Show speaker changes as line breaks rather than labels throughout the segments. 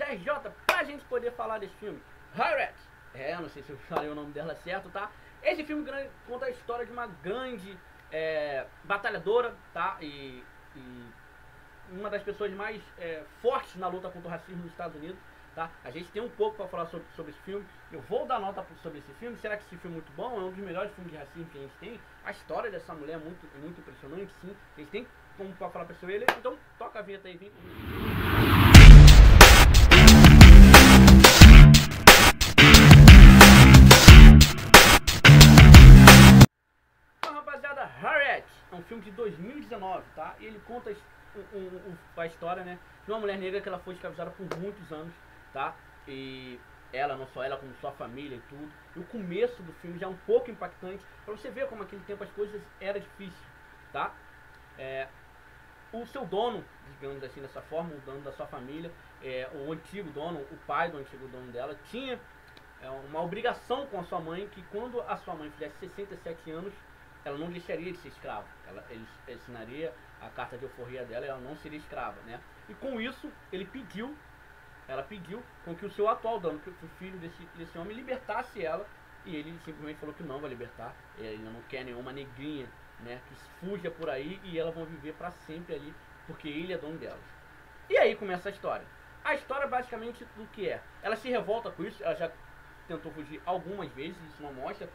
RJ pra gente poder falar desse filme. Harriet, não sei se eu falei o nome dela certo, tá? Esse filme conta a história de uma grande batalhadora, tá? E uma das pessoas mais fortes na luta contra o racismo nos Estados Unidos, tá? A gente tem um pouco para falar sobre esse filme. Eu vou dar nota sobre esse filme. Será que esse filme é muito bom? É um dos melhores filmes de racismo que a gente tem. A história dessa mulher é muito impressionante, sim. A gente tem como para falar sobre ele. Então toca a vinheta aí, vem comigo. Então, rapaziada, Harriet é um filme de 2019, tá? E ele conta a história, né, de uma mulher negra que ela foi escravizada por muitos anos, tá? E ela, não só ela, como sua família e tudo. E o começo do filme já é um pouco impactante, pra você ver como naquele tempo as coisas eram difíceis, tá? O seu dono, digamos assim, dessa forma, o dono da sua família, o antigo dono, o pai do antigo dono dela, tinha uma obrigação com a sua mãe, que quando a sua mãe fizesse 67 anos, ela não deixaria de ser escrava. Ele assinaria a carta de alforria dela e ela não seria escrava, né? E com isso, ela pediu com que o seu atual dono, que o filho desse homem, libertasse ela. E ele simplesmente falou que não vai libertar. Ele não quer nenhuma negrinha, né, que fuja por aí e elas vão viver pra sempre ali, porque ele é dono delas. E aí começa a história. A história basicamente do que é. Ela se revolta com isso, ela já tentou fugir algumas vezes, isso não mostra,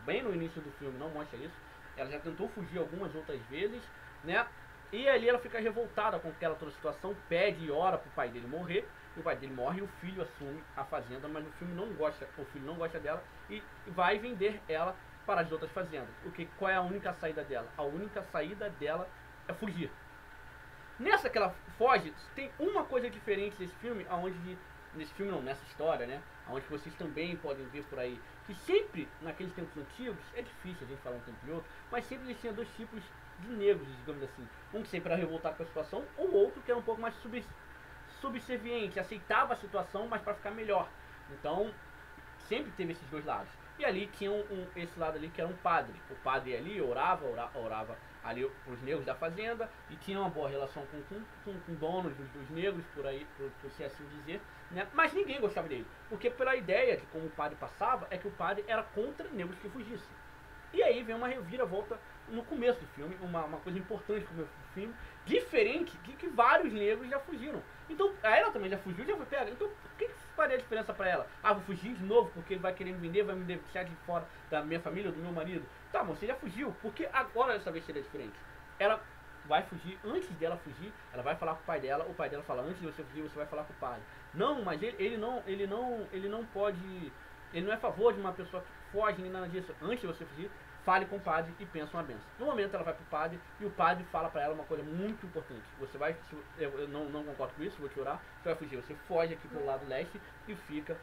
bem no início do filme não mostra isso. Ela já tentou fugir algumas outras vezes, né? E ali ela fica revoltada com aquela toda situação, pede e ora pro pai dele morrer. E o pai dele morre e o filho assume a fazenda, mas o filho não gosta dela e vai vender ela para as outras fazendas. Qual é a única saída dela? A única saída dela é fugir. Nessa que ela foge, tem uma coisa diferente nesse filme, nessa história, né? Onde vocês também podem ver por aí, que sempre, naqueles tempos antigos, é difícil a gente falar um tempo e outro, mas sempre eles tinham dois tipos de negros, digamos assim. Um que sempre era revoltado com a situação, ou outro que era um pouco mais subserviente, aceitava a situação, mas para ficar melhor. Então, sempre teve esses dois lados. E ali tinha esse lado ali que era um padre. O padre ali orava ali para os negros da fazenda e tinha uma boa relação com donos dos negros, por aí, por se assim dizer, né? Mas ninguém gostava dele, porque pela ideia de como o padre passava, é que o padre era contra negros que fugissem. E aí vem uma reviravolta no começo do filme, uma coisa importante no começo do filme, diferente de que vários negros já fugiram. Então, ela também já fugiu, já foi pega. Então, o que faria a diferença pra ela? Ah, vou fugir de novo porque ele vai querer me vender, vai me deixar de fora da minha família, do meu marido. Tá, você já fugiu, porque agora dessa vez seria diferente. Ela vai fugir, antes dela fugir, ela vai falar com o pai dela fala, antes de você fugir, você vai falar com o pai. Não, mas ele não pode, ele não é a favor de uma pessoa que foge nem nada disso. Antes de você fugir, fale com o padre e pensa uma benção. No momento ela vai pro padre e o padre fala pra ela uma coisa muito importante. Você vai, eu não concordo com isso, vou te orar, você vai fugir, você foge aqui pro lado leste e fica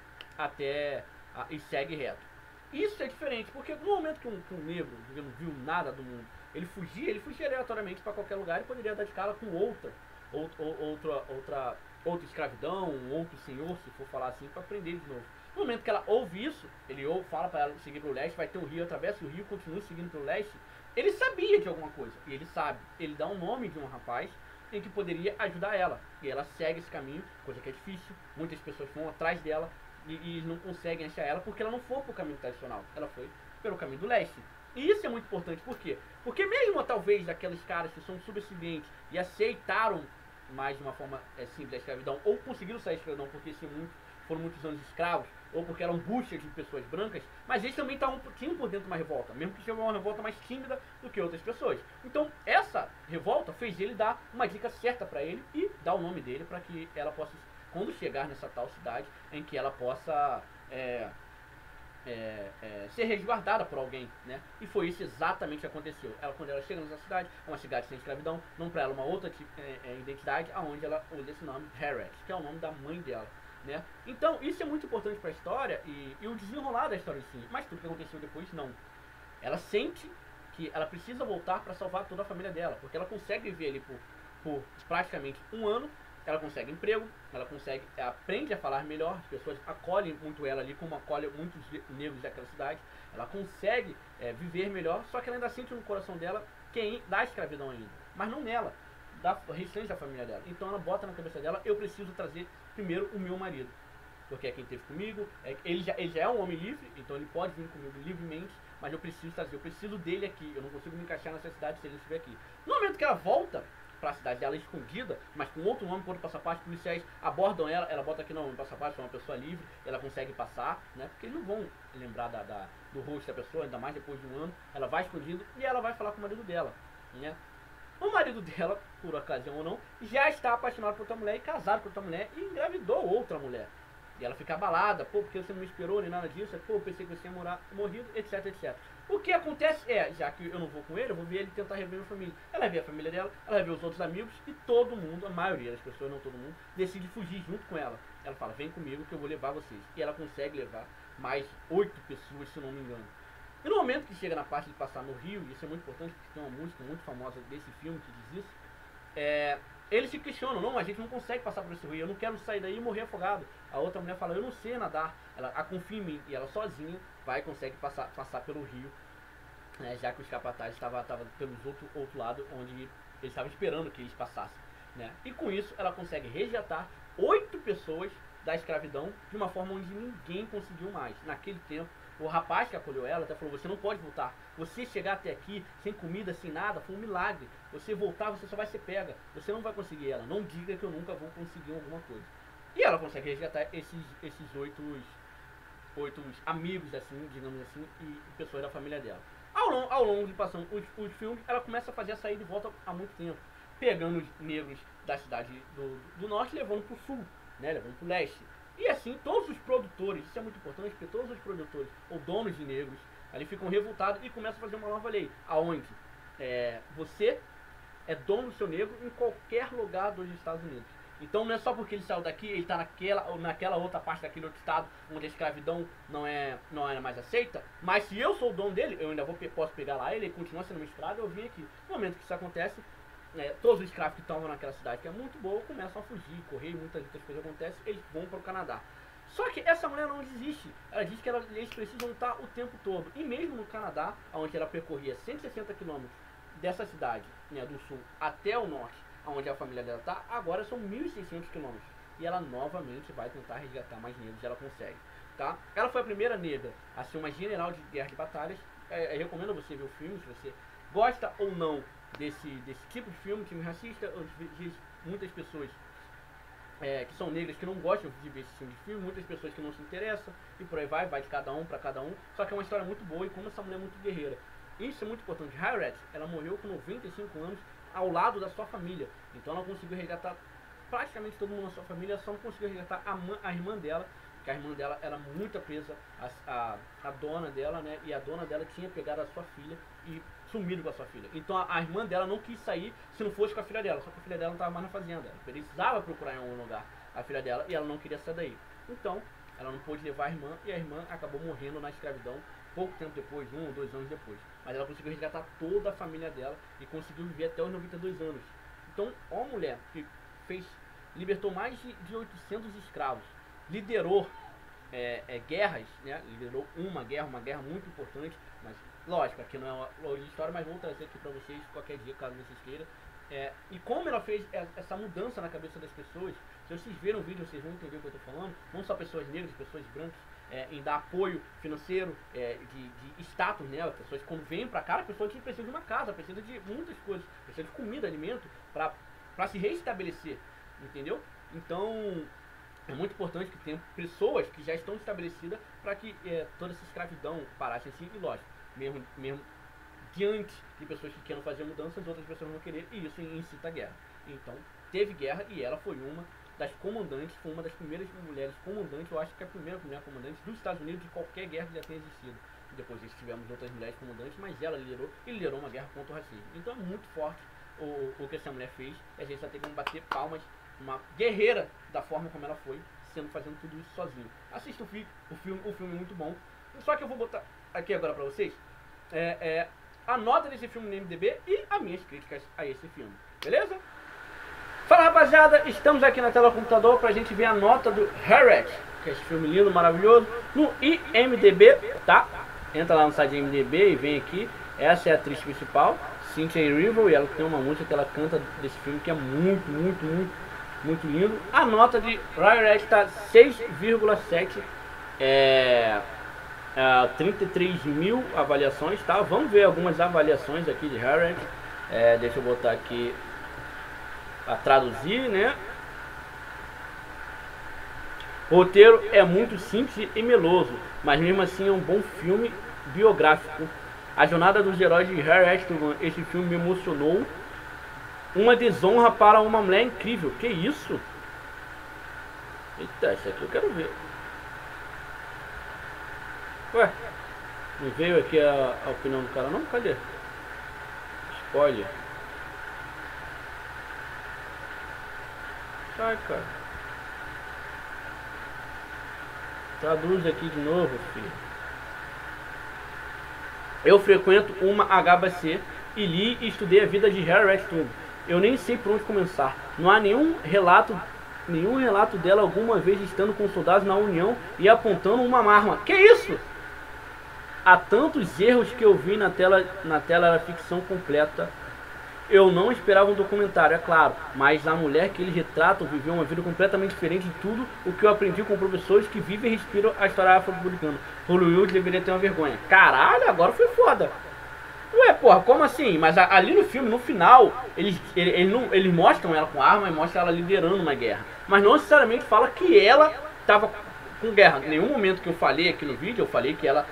e segue reto. Isso é diferente, porque no momento que um negro que não viu nada do mundo, ele fugia aleatoriamente para qualquer lugar e poderia dar de cara com outra escravidão, um outro senhor, se for falar assim, para prender de novo. No momento que ela ouve isso, ele fala para ela seguir para o leste, vai ter um rio, atravessa o rio, continua seguindo para o leste. Ele sabia de alguma coisa, e ele sabe. Ele dá um nome de um rapaz em que poderia ajudar ela. E ela segue esse caminho, coisa que é difícil. Muitas pessoas vão atrás dela e não conseguem achar ela porque ela não foi para o caminho tradicional. Ela foi pelo caminho do leste. E isso é muito importante, por quê? Porque mesmo talvez daqueles caras que são subservientes e aceitaram mais de uma forma simples a escravidão, ou conseguiram sair da escravidão porque foram muitos anos escravos, ou porque eram buchas de pessoas brancas, mas eles também tinham por dentro uma revolta, mesmo que seja uma revolta mais tímida do que outras pessoas. Então essa revolta fez ele dar uma dica certa para ele e dar o nome dele para que ela possa, quando chegar nessa tal cidade, em que ela possa ser resguardada por alguém, né? E foi isso exatamente que aconteceu. Quando ela chega nessa cidade, é uma cidade sem escravidão, não para ela uma outra identidade, aonde ela usa esse nome, Harriet, que é o nome da mãe dela, né? Então isso é muito importante para a história e o desenrolar da história em si. Mas tudo que aconteceu depois, não. Ela sente que ela precisa voltar para salvar toda a família dela, porque ela consegue viver ali por praticamente um ano. Ela consegue emprego, aprende a falar melhor, as pessoas acolhem muito ela ali, como acolhem muitos negros daquela cidade. Ela consegue viver melhor, só que ela ainda sente no coração dela quem dá escravidão ainda, mas não nela, da restante da família dela. Então ela bota na cabeça dela, eu preciso trazer primeiro o meu marido. Porque é quem esteve comigo, ele já é um homem livre, então ele pode vir comigo livremente, mas eu preciso dele aqui, eu não consigo me encaixar nessa cidade se ele estiver aqui. No momento que ela volta para a cidade dela escondida, mas com outro nome, com outro passaporte, policiais abordam ela bota aqui no passaporte, é uma pessoa livre, ela consegue passar, né? Porque eles não vão lembrar do rosto da pessoa, ainda mais depois de um ano, ela vai escondido e ela vai falar com o marido dela, né? O marido dela, por ocasião ou não, já está apaixonado por outra mulher e casado com outra mulher e engravidou outra mulher. E ela fica abalada, pô, porque você não me esperou nem nada disso, pô, eu pensei que você ia morrido, etc, etc. O que acontece é, já que eu não vou com ele, eu vou ver ele tentar rever a família. Ela vê a família dela, ela vê os outros amigos e todo mundo, a maioria das pessoas, não todo mundo, decide fugir junto com ela. Ela fala, vem comigo que eu vou levar vocês. E ela consegue levar mais 8 pessoas, se não me engano. E no momento que chega na parte de passar no rio, e isso é muito importante porque tem uma música muito famosa desse filme que diz isso, eles se questionam, não, a gente não consegue passar por esse rio, eu não quero sair daí e morrer afogado. A outra mulher fala, eu não sei nadar, ela confia em mim, e ela sozinha vai e consegue passar pelo rio, né, já que os capatazes estavam pelos outro lado, onde eles estavam esperando que eles passassem. Né? E com isso ela consegue resgatar 8 pessoas da escravidão de uma forma onde ninguém conseguiu mais. Naquele tempo, o rapaz que acolheu ela até falou, você não pode voltar. Você chegar até aqui sem comida, sem nada, foi um milagre. Você voltar, você só vai ser pega. Você não vai conseguir ela. Não diga que eu nunca vou conseguir alguma coisa. E ela consegue resgatar esses 8 amigos, assim, digamos assim, e pessoas da família dela. Ao longo de passando os filmes, ela começa a fazer a saída de volta há muito tempo. Pegando os negros da cidade do norte e levando para o sul, né, levando para o leste. E assim, todos os produtores, isso é muito importante, porque todos os produtores, ou donos de negros, ali ficam revoltados e começam a fazer uma nova lei, aonde você é dono do seu negro em qualquer lugar dos Estados Unidos. Então não é só porque ele saiu daqui, ele está naquela outra parte daquele outro estado, onde a escravidão não é mais aceita, mas se eu sou o dono dele, eu ainda posso pegar lá ele continua sendo misturado, eu vim aqui. No momento que isso acontece, todos os escravos que estavam naquela cidade, que é muito boa, começam a fugir, correr, muitas coisas acontecem, eles vão para o Canadá. Só que essa mulher não desiste, ela diz que eles precisam estar o tempo todo. E mesmo no Canadá, onde ela percorria 160 quilômetros dessa cidade, né, do sul até o norte, onde a família dela está, agora são 1.600 quilômetros. E ela novamente vai tentar resgatar mais negros, ela consegue. Tá? Ela foi a primeira negra a ser uma general de guerra de batalhas. Eu recomendo você ver o filme, se você gosta ou não desse tipo de filme racista. Muitas pessoas que são negras que não gostam de ver esse tipo de filme, muitas pessoas que não se interessam, e por aí vai de cada um para cada um. Só que é uma história muito boa e como essa mulher é muito guerreira. Isso é muito importante. Harriet, ela morreu com 95 anos ao lado da sua família. Então ela conseguiu resgatar praticamente todo mundo na sua família, só não conseguiu resgatar a irmã dela, que a irmã dela era muito presa a dona dela, né? E a dona dela tinha pegado a sua filha e sumido com a sua filha. Então a irmã dela não quis sair se não fosse com a filha dela, só que a filha dela não estava mais na fazenda. Ela precisava procurar em algum lugar a filha dela e ela não queria sair daí. Então ela não pôde levar a irmã e a irmã acabou morrendo na escravidão pouco tempo depois, 1 ou 2 anos depois. Mas ela conseguiu resgatar toda a família dela e conseguiu viver até os 92 anos. Então, uma mulher que libertou mais de 800 escravos, liderou guerras, né? Liderou uma guerra muito importante, mas lógico, aqui não é uma história, mas vou trazer aqui para vocês qualquer dia, caso vocês queiram. E como ela fez essa mudança na cabeça das pessoas, se vocês verem o vídeo, vocês vão entender o que eu estou falando, não só pessoas negras, pessoas brancas, em dar apoio financeiro, de status nela, pessoas quando vêm pra cá, a pessoa precisa de uma casa, precisa de muitas coisas, precisa de comida, alimento, pra se reestabelecer, entendeu? Então, é muito importante que tenha pessoas que já estão estabelecidas para que toda essa escravidão parasse assim, e lógico, mesmo diante de pessoas que querem fazer mudanças, outras pessoas não querer, e isso incita a guerra. Então, teve guerra e ela foi uma das comandantes, foi uma das primeiras mulheres comandantes, eu acho que é a primeira mulher comandante dos Estados Unidos de qualquer guerra que já tenha existido. Depois tivemos outras mulheres comandantes, mas ela liderou uma guerra contra o racismo. Então é muito forte o que essa mulher fez, e a gente só tem que bater palmas, uma guerreira da forma como ela foi, fazendo tudo isso sozinho. Assista o filme é muito bom. Só que eu vou botar aqui agora pra vocês a nota desse filme no IMDb e as minhas críticas a esse filme, beleza? Fala rapaziada, estamos aqui na tela do computador pra gente ver a nota do Harriet, que é esse filme lindo, maravilhoso, no IMDb, tá? Entra lá no site do IMDb e vem aqui. Essa é a atriz principal, Cynthia Erivo, e ela tem uma música que ela canta desse filme que é muito muito lindo. A nota de Harriet está 6,7, 33 mil avaliações, tá? Vamos ver algumas avaliações aqui de Harriet. Deixa eu botar aqui para traduzir, né? O roteiro é muito simples e meloso, mas mesmo assim é um bom filme biográfico. A jornada dos heróis de Harriet Tubman, esse filme me emocionou. Uma desonra para uma mulher incrível. Que isso? Eita, isso aqui eu quero ver. Ué, não veio aqui a opinião do cara não? Cadê? Spoiler. Sai, cara. Traduz aqui de novo, filho. Eu frequento uma HBC e li e estudei a vida de Harriet Tubman. Eu nem sei por onde começar. Não há nenhum relato dela alguma vez estando com soldados na União e apontando uma arma. Que isso? Há tantos erros que eu vi na tela era ficção completa. Eu não esperava um documentário, é claro, mas a mulher que eles retratam viveu uma vida completamente diferente de tudo o que eu aprendi com professores que vivem e respiram a história afro-americana. Hollywood deveria ter uma vergonha. Caralho, agora foi foda. Ué, porra, como assim? Mas ali no filme, no final, eles mostram ela com arma e mostram ela liderando uma guerra. Mas não necessariamente fala que ela estava com guerra. Em nenhum momento que eu falei aqui no vídeo, eu falei que ela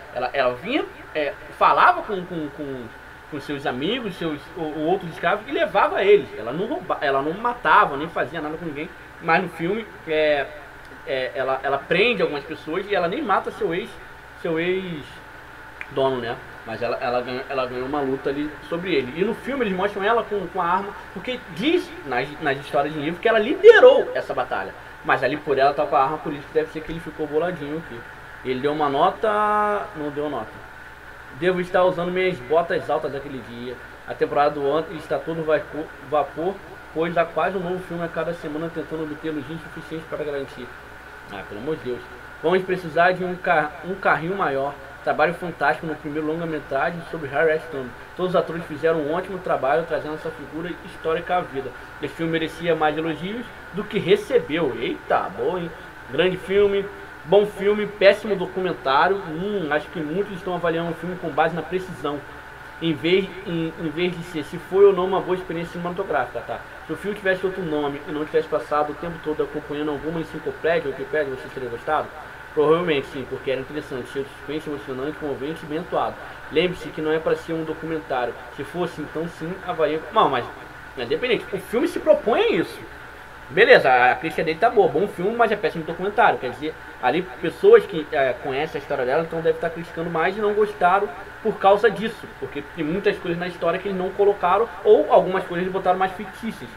vinha, falava com seus amigos, outros escravos e levava eles. Ela não matava, nem fazia nada com ninguém. Mas no filme, ela prende algumas pessoas e ela nem mata seu ex dono, né? Mas ela ganhou uma luta ali sobre ele. E no filme eles mostram ela com a arma, porque diz nas histórias de livro que ela liderou essa batalha. Mas ali por ela tá com a arma, por isso que deve ser que ele ficou boladinho aqui. Ele deu uma nota... não deu nota. Devo estar usando minhas botas altas daquele dia. A temporada do ano está todo vapor, pois há quase um novo filme a cada semana tentando obter logística suficiente para garantir. Ah, pelo amor de Deus. Vamos precisar de um carrinho maior. Trabalho fantástico no primeiro longa-metragem sobre Harriet Tubman. Todos os atores fizeram um ótimo trabalho trazendo essa figura histórica à vida. Esse filme merecia mais elogios do que recebeu. Eita, bom, hein? Grande filme. Bom filme, péssimo documentário. Acho que muitos estão avaliando o filme com base na precisão, em vez de ser se foi ou não uma boa experiência cinematográfica, tá? Se o filme tivesse outro nome e não tivesse passado o tempo todo acompanhando alguma enciclopédia ou Wikipédia, você teria gostado? Provavelmente sim, porque era interessante, cheio de suspense, emocionante, comovente e bem atuado. Lembre-se que não é para ser um documentário. Se fosse, então sim, avalia. Não, mas independente, o filme se propõe a isso. Beleza, a crítica dele tá boa, bom filme, mas é péssimo documentário. Quer dizer, ali pessoas que conhecem a história dela, então deve estar criticando mais e não gostaram por causa disso. Porque tem muitas coisas na história que eles não colocaram, ou algumas coisas eles botaram mais fictícias.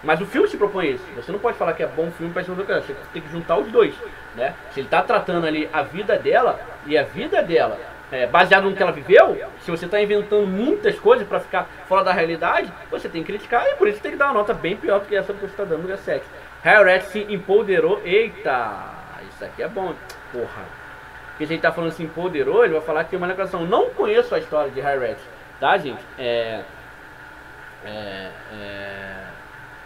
Mas o filme se propõe isso. Você não pode falar que é bom filme para ser um documentário, você tem que juntar os dois, né? Se ele tá tratando ali a vida dela, e a vida dela baseado no que ela viveu, se você está inventando muitas coisas para ficar fora da realidade, você tem que criticar e por isso tem que dar uma nota bem pior do que essa que você está dando no G7. Harriet se empoderou. Eita, isso aqui é bom, porra. Porque se ele está falando se empoderou, ele vai falar que tem uma declaração. Não conheço a história de Harriet, tá, gente?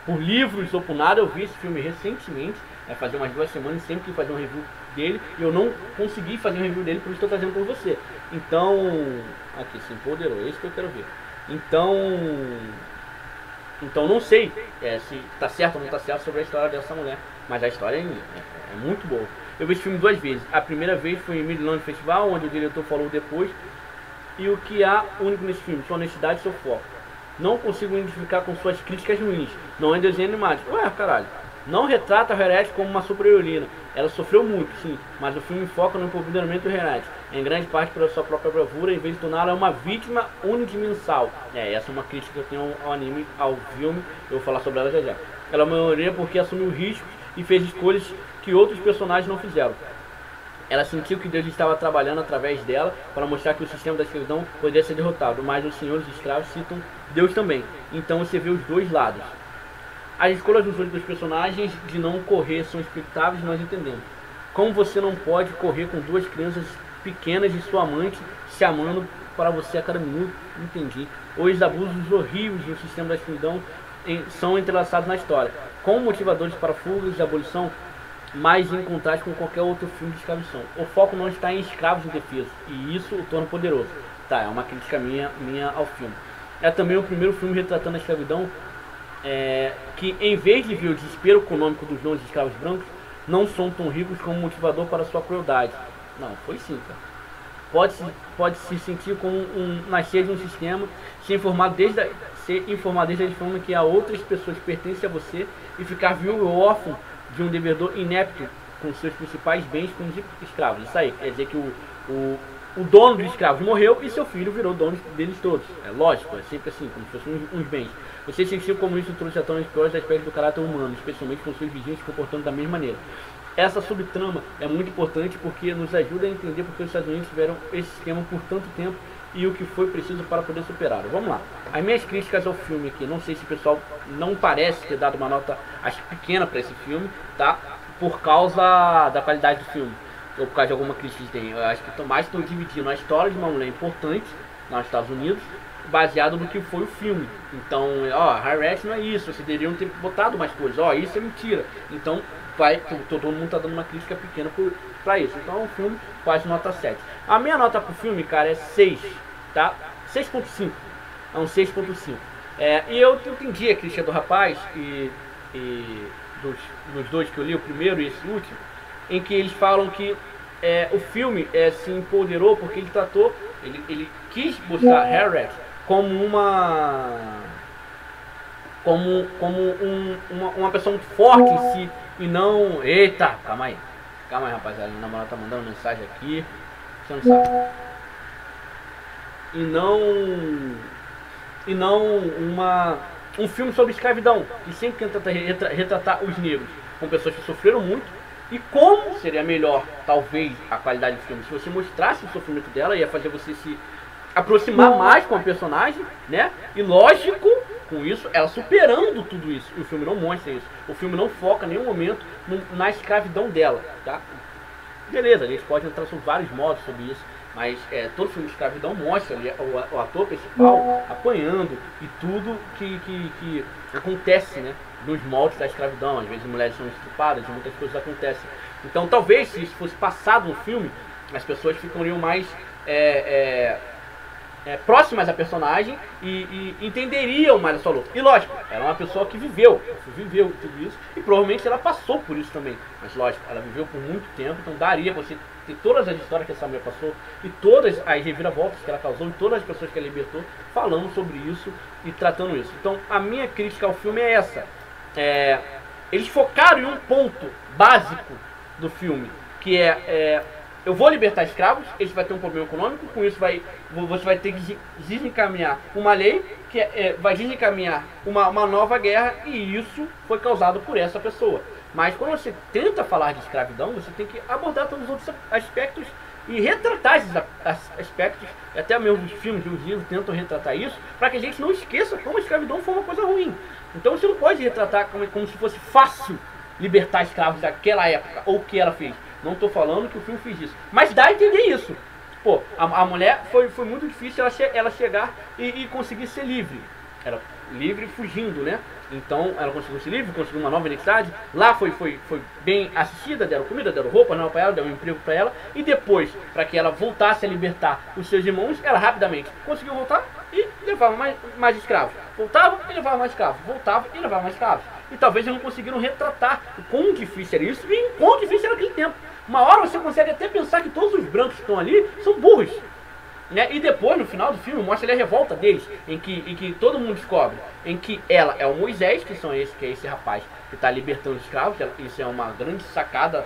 Por livros ou por nada, eu vi esse filme recentemente, fazer umas 2 semanas, sempre que fazer um review dele, e eu não consegui fazer um review dele, por isso estou trazendo para você. Então, aqui, se empoderou, é isso que eu quero ver. Então não sei se está certo ou não está certo sobre a história dessa mulher, mas a história é muito boa. Eu vi esse filme 2 vezes. A primeira vez foi em Midland Festival, onde o diretor falou depois, e o que há único nesse filme, sua honestidade e seu foco. Não consigo identificar com suas críticas ruins, não é desenho animado. Ué, caralho. Não retrata a Harriet como uma super-heroína. Ela sofreu muito, sim, mas o filme foca no empoderamento de Harriet, em grande parte pela sua própria bravura, em vez de torná-la uma vítima unidimensional. Essa é uma crítica que eu tenho ao anime, ao filme, eu vou falar sobre ela já já. Ela é uma heroína porque assumiu riscos e fez escolhas que outros personagens não fizeram. Ela sentiu que Deus estava trabalhando através dela para mostrar que o sistema da escravidão poderia ser derrotado, mas os senhores escravos citam Deus também. Então você vê os dois lados. As escolhas dos personagens de não correr são expectáveis, nós entendemos. Como você não pode correr com 2 crianças pequenas e sua amante se amando para você a cada minuto? Entendi. Os abusos horríveis do sistema da escravidão são entrelaçados na história. como motivadores para fugas e abolição, mas em contraste com qualquer outro filme de escravização. O foco não está em escravos indefesos, e isso o torna poderoso. Tá, é uma crítica minha ao filme. É também o primeiro filme retratando a escravidão, que em vez de ver o desespero econômico dos donos de escravos brancos, não são tão ricos como motivador para sua crueldade. Não, foi sim, cara. Pode se sentir como nascer de um sistema, ser informado desde a forma que há outras pessoas que pertencem a você e ficar viúvo ou órfão de um devedor inepto com seus principais bens como escravos. Isso aí, quer dizer que o dono dos escravos morreu e seu filho virou dono deles todos. É lógico, é sempre assim, como se fossem uns bens. Você se sentiu como isso trouxe à tona os piores aspectos do caráter humano, especialmente com seus vizinhos se comportando da mesma maneira. Essa subtrama é muito importante porque nos ajuda a entender porque os Estados Unidos tiveram esse sistema por tanto tempo e o que foi preciso para poder superá-lo. Vamos lá. As minhas críticas ao filme aqui, não sei se o pessoal não parece ter dado uma nota, acho pequena para esse filme, tá? Por causa da qualidade do filme, ou por causa de alguma crítica que tem. Eu acho que mais estão dividindo a história de uma mulher importante nos Estados Unidos, baseado no que foi o filme. Então, Harriet não é isso, vocês deveriam ter botado mais coisas, isso é mentira. Então, todo mundo tá dando uma crítica pequena pra isso. Então é um filme quase nota 7. A minha nota pro filme, cara, é 6, tá? 6.5. É um 6.5. E eu entendi a crítica do rapaz e dos dois que eu li, o primeiro e esse último, em que eles falam que o filme se empoderou porque ele tratou, ele quis mostrar Harriet como uma pessoa muito forte em si e não... Eita, calma aí, rapaziada, minha namorada tá mandando mensagem aqui, você não sabe. E não um filme sobre escravidão, que sempre tenta retratar os negros como pessoas que sofreram muito. E como seria melhor, talvez, a qualidade do filme, se você mostrasse o sofrimento dela, ia fazer você se aproximar mais com a personagem, né? E lógico, com isso, ela superando tudo isso. E o filme não mostra isso. O filme não foca em nenhum momento na escravidão dela, tá? Beleza, a gente pode entrar sobre vários modos sobre isso, mas todo filme de escravidão mostra ali o ator principal apanhando e tudo que acontece, né? Nos moldes da escravidão. Às vezes mulheres são estupradas e muitas coisas acontecem. Então talvez se isso fosse passado no filme, as pessoas ficariam mais próximas à personagem e entenderiam mais a sua luta. E lógico, ela é uma pessoa que viveu tudo isso e provavelmente ela passou por isso também. Mas lógico, ela viveu por muito tempo, então daria você ter todas as histórias que essa mulher passou e todas as reviravoltas que ela causou e todas as pessoas que ela libertou falando sobre isso e tratando isso. Então a minha crítica ao filme é essa. Eles focaram em um ponto básico do filme, que eu vou libertar escravos, eles vão ter um problema econômico, com isso você vai ter que desencaminhar uma lei, que vai desencaminhar uma nova guerra, e isso foi causado por essa pessoa. Mas quando você tenta falar de escravidão, você tem que abordar todos os outros aspectos e retratar esses aspectos, até mesmo os filmes e os livros tentam retratar isso, para que a gente não esqueça como a escravidão foi uma coisa ruim. Então você não pode retratar como se fosse fácil libertar escravos daquela época, ou o que ela fez. Não estou falando que o filme fez isso, mas dá a entender isso. Pô, a mulher foi muito difícil ela chegar e conseguir ser livre. Era livre fugindo, né? Então ela conseguiu ser livre, conseguiu uma nova identidade. Lá foi bem assistida, deram comida, deram roupa, não para ela, deram um emprego para ela. E depois, para que ela voltasse a libertar os seus irmãos, ela rapidamente conseguiu voltar e levava mais escravos. Voltava e levava mais escravos. Voltava e levava mais escravos. E talvez eles não conseguiram retratar o quão difícil era isso e o quão difícil era aquele tempo. Uma hora você consegue até pensar que todos os brancos que estão ali são burros, né? E depois, no final do filme, mostra ali a revolta deles, em que todo mundo descobre, em que ela é o Moisés, que é esse rapaz que está libertando os escravos. Isso é uma grande sacada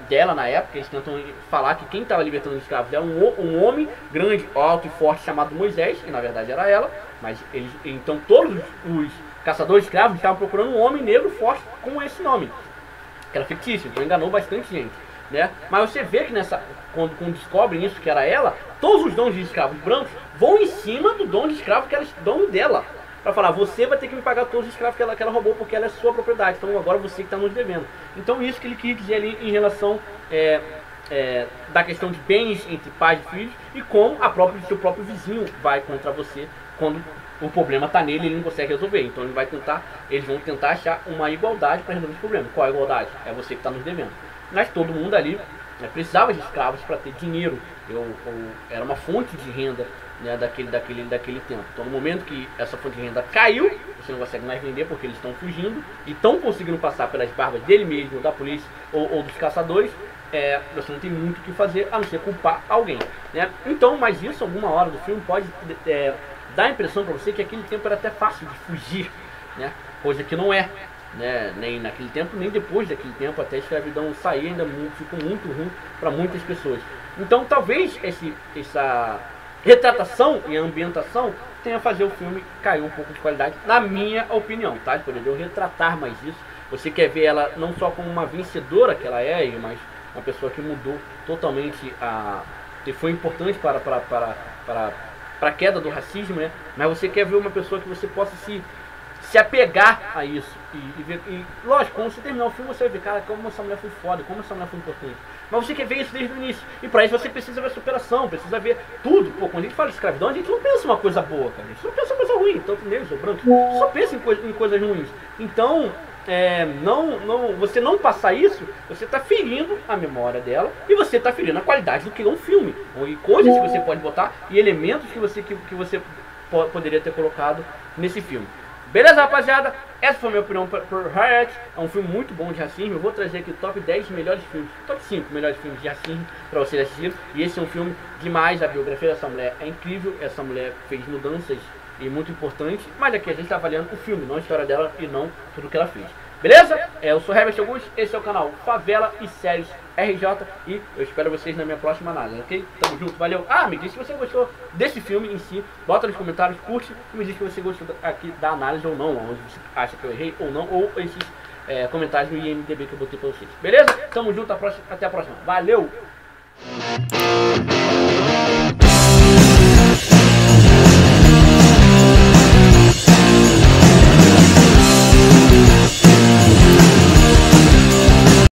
dela na época. Eles tentam falar que quem estava libertando os escravos era um homem grande, alto e forte chamado Moisés, e na verdade era ela. Mas então todos os caçadores de escravos estavam procurando um homem negro forte com esse nome, que era fictício, então enganou bastante gente, né? Mas você vê que quando descobrem isso, que era ela, todos os donos de escravos brancos vão em cima do dono de escravo que era dono dela, para falar: você vai ter que me pagar todos os escravos que ela roubou, porque ela é sua propriedade, então agora você que está nos devendo. Então isso que ele quis dizer ali em relação da questão de bens entre pais e filhos, e como seu próprio vizinho vai contra você quando o problema está nele, ele não consegue resolver. Então eles vão tentar achar uma igualdade para resolver esse problema. Qual é a igualdade? É você que está nos devendo. Mas todo mundo ali, né, precisava de escravos para ter dinheiro. Era uma fonte de renda, né, daquele tempo. Então no momento que essa fonte de renda caiu, você não consegue mais vender porque eles estão fugindo e estão conseguindo passar pelas barbas dele mesmo, da polícia ou dos caçadores. Você não tem muito o que fazer a não ser culpar alguém, né? Então, mas isso alguma hora do filme pode dar a impressão para você que aquele tempo era até fácil de fugir, né? Coisa que não é, né? Nem naquele tempo, nem depois daquele tempo, até a escravidão sair ainda ficou muito ruim para muitas pessoas. Então talvez essa retratação e ambientação tenha a fazer o filme cair um pouco de qualidade, na minha opinião, tá? Poderia retratar mais isso. Você quer ver ela não só como uma vencedora que ela é, mas uma pessoa que mudou totalmente que foi importante para a queda do racismo, né? Mas você quer ver uma pessoa que você possa se apegar a isso e lógico, quando você terminar o filme você vai ver, cara, como essa mulher foi foda, como essa mulher foi importante. Mas você quer ver isso desde o início. E para isso você precisa ver superação, precisa ver tudo. Pô, quando a gente fala de escravidão, a gente não pensa uma coisa boa, cara. A gente não pensa uma coisa ruim, tanto negros ou brancos. Só pensa em coisas ruins. Então, você não passar isso, você está ferindo a memória dela e você está ferindo a qualidade do que é um filme. E coisas que você pode botar e elementos que você poderia ter colocado nesse filme. Beleza, rapaziada? Essa foi a minha opinião por Harriet. É um filme muito bom de racismo. Eu vou trazer aqui o top 10 melhores filmes, top 5 melhores filmes de racismo para vocês assistirem. E esse é um filme demais. A biografia dessa mulher é incrível. Essa mulher fez mudanças e muito importante. Mas aqui a gente está avaliando o filme, não a história dela e não tudo que ela fez. Beleza? Eu sou Herbert Augusto, esse é o canal Favela e Séries RJ e eu espero vocês na minha próxima análise, ok? Tamo junto, valeu! Me diz se você gostou desse filme em si, bota nos comentários, curte e me diz se você gostou aqui da análise ou não, onde você acha que eu errei ou não, ou esses comentários no IMDb que eu botei pra vocês, beleza? Tamo junto, até a próxima, valeu!